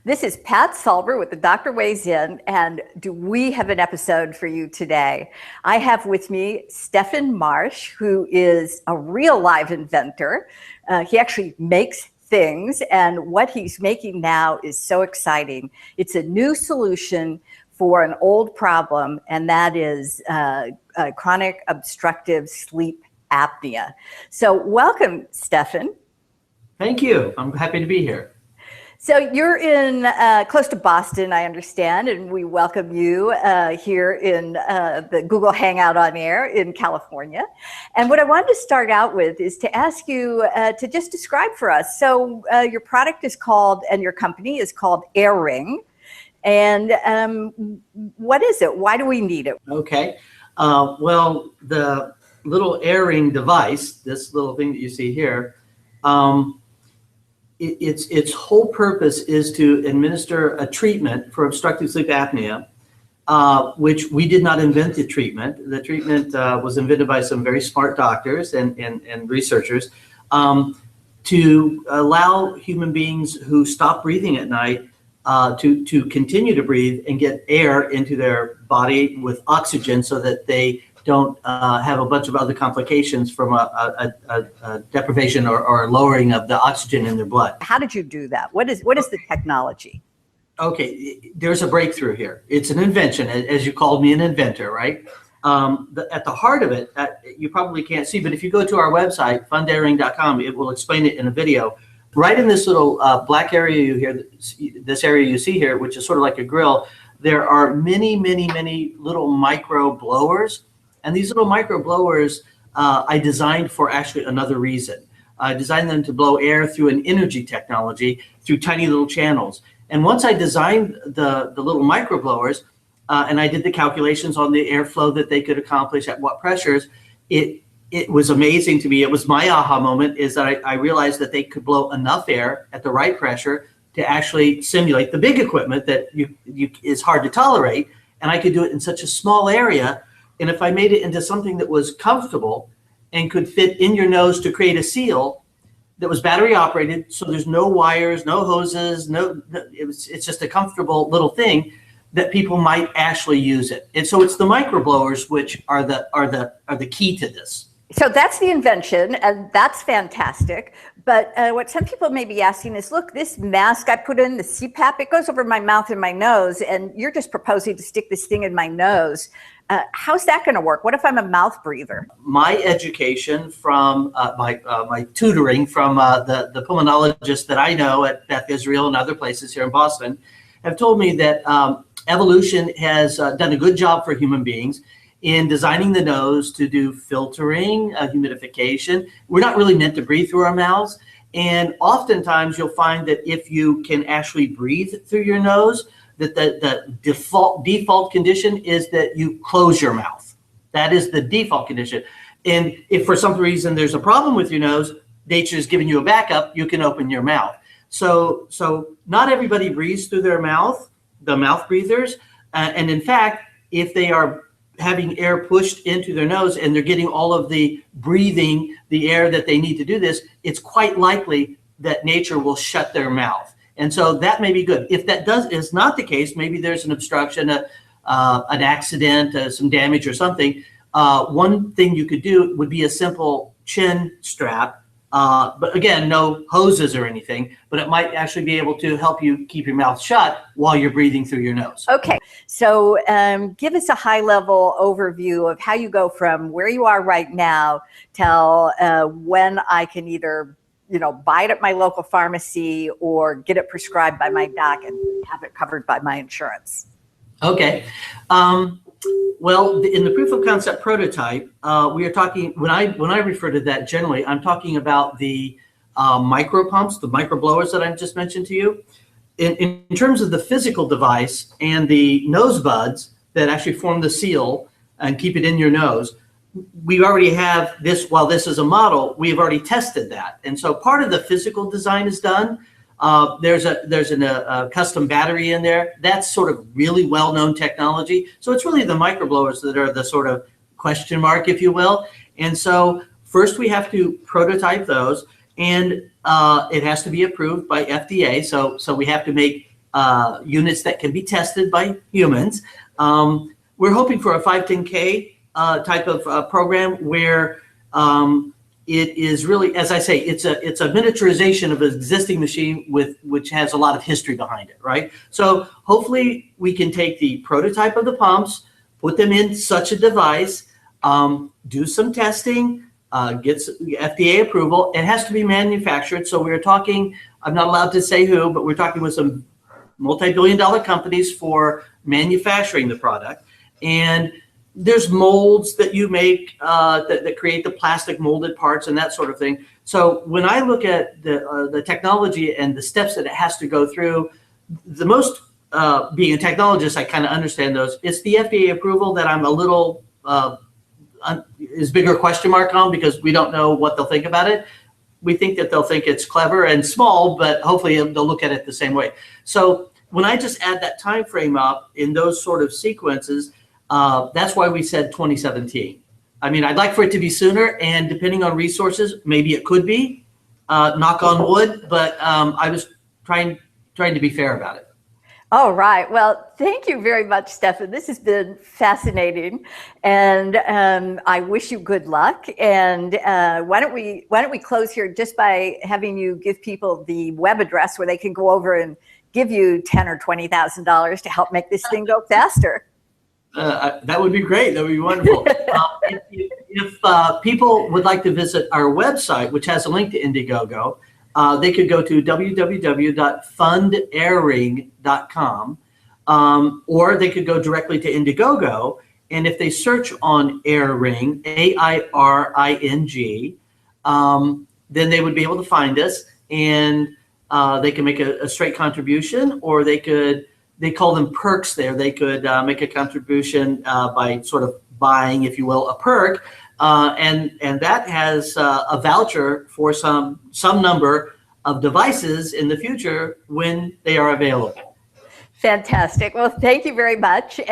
This is Pat Sulver with the Doctor Weighs In, and do we have an episode for you today? I have with me Stefan Marsh, who is a real live inventor. He actually makes things, and what he's making now is so exciting. It's a new solution for an old problem, and that is chronic obstructive sleep apnea. So welcome, Stefan. Thank you. I'm happy to be here. So you're in close to Boston, I understand, and we welcome you here in the Google Hangout on Air in California. And what I wanted to start out with is to ask you to just describe for us. So your product is called, and your company is called AirRing. And what is it? Why do we need it? Okay. Well, the little AirRing device, this little thing that you see here, its whole purpose is to administer a treatment for obstructive sleep apnea, which we did not invent the treatment. The treatment was invented by some very smart doctors and researchers to allow human beings who stop breathing at night to continue to breathe and get air into their body with oxygen so that they don't have a bunch of other complications from a deprivation or lowering of the oxygen in their blood. How did you do that? What is the technology? Okay, there's a breakthrough here. It's an invention, as you called me an inventor, right? At the heart of it, you probably can't see, but if you go to our website, fundairing.com, it will explain it in a video. Right in this little black area you hear, this area you see here, which is sort of like a grill, there are many, many, many little micro blowers. And these little micro blowers I designed for actually another reason. I designed them to blow air through an energy technology through tiny little channels. And once I designed the little micro blowers and I did the calculations on the airflow that they could accomplish at what pressures, it was amazing to me. It was my aha moment, is that I realized that they could blow enough air at the right pressure to actually simulate the big equipment that is hard to tolerate. And I could do it in such a small area. And if I made it into something that was comfortable and could fit in your nose to create a seal that was battery operated, so there's no wires, no hoses, it's just a comfortable little thing that people might actually use it. And so it's the micro blowers which are the key to this. So that's the invention, and that's fantastic. But what some people may be asking is, look, this mask I put in, the CPAP, it goes over my mouth and my nose, and you're just proposing to stick this thing in my nose. How's that going to work? What if I'm a mouth breather? My education from my tutoring from the pulmonologists that I know at Beth Israel and other places here in Boston have told me that evolution has done a good job for human beings in designing the nose to do filtering, humidification. We're not really meant to breathe through our mouths. And oftentimes you'll find that if you can actually breathe through your nose, that the default condition is that you close your mouth. That is the default condition. And if for some reason there's a problem with your nose, nature is giving you a backup, you can open your mouth. So not everybody breathes through their mouth, the mouth breathers. And in fact, if they are having air pushed into their nose and they're getting all of the breathing, the air that they need to do this, it's quite likely that nature will shut their mouth. And so that may be good. If that is not the case, maybe there's an obstruction, an accident, some damage or something. One thing you could do would be a simple chin strap. But again, no hoses or anything, but it might actually be able to help you keep your mouth shut while you're breathing through your nose. Okay, so give us a high-level overview of how you go from where you are right now till when I can either buy it at my local pharmacy or get it prescribed by my doc and have it covered by my insurance. Okay. Well, in the proof of concept prototype, we are talking, when I refer to that generally, I'm talking about the micro pumps, the micro blowers that I just mentioned to you. In terms of the physical device and the nose buds that actually form the seal and keep it in your nose, we already have this. While this is a model, we've already tested that. And so part of the physical design is done. There's a custom battery in there. That's sort of really well-known technology. So it's really the microblowers that are the sort of question mark, if you will. And so first we have to prototype those, and it has to be approved by FDA. So we have to make units that can be tested by humans. We're hoping for a 510K type of program where it is really, as I say, it's a miniaturization of an existing machine which has a lot of history behind it, right? So hopefully we can take the prototype of the pumps, put them in such a device, do some testing, get FDA approval. It has to be manufactured. So we're talking, I'm not allowed to say who, but we're talking with some multi-billion-dollar companies for manufacturing the product. And there's molds that you make that create the plastic molded parts and that sort of thing. So when I look at the technology and the steps that it has to go through, the most, being a technologist, I kind of understand those. It's the FDA approval that I'm a little, is bigger question mark on, because we don't know what they'll think about it. We think that they'll think it's clever and small, but hopefully they'll look at it the same way. So when I just add that time frame up in those sort of sequences, that's why we said 2017. I mean, I'd like for it to be sooner, and depending on resources, maybe it could be, knock on wood, but I was trying to be fair about it. All right. Well, thank you very much, Stefan. This has been fascinating, and I wish you good luck. And why don't we close here just by having you give people the web address where they can go over and give you $10,000 or $20,000 to help make this thing go faster. That would be great. That would be wonderful. If people would like to visit our website, which has a link to Indiegogo, they could go to www.fundairing.com, or they could go directly to Indiegogo. And if they search on AirRing, AIRING, then they would be able to find us, and they can make a straight contribution, or they call them perks there. They could make a contribution by sort of buying, if you will, a perk. And that has a voucher for some number of devices in the future when they are available. Fantastic. Well, thank you very much. And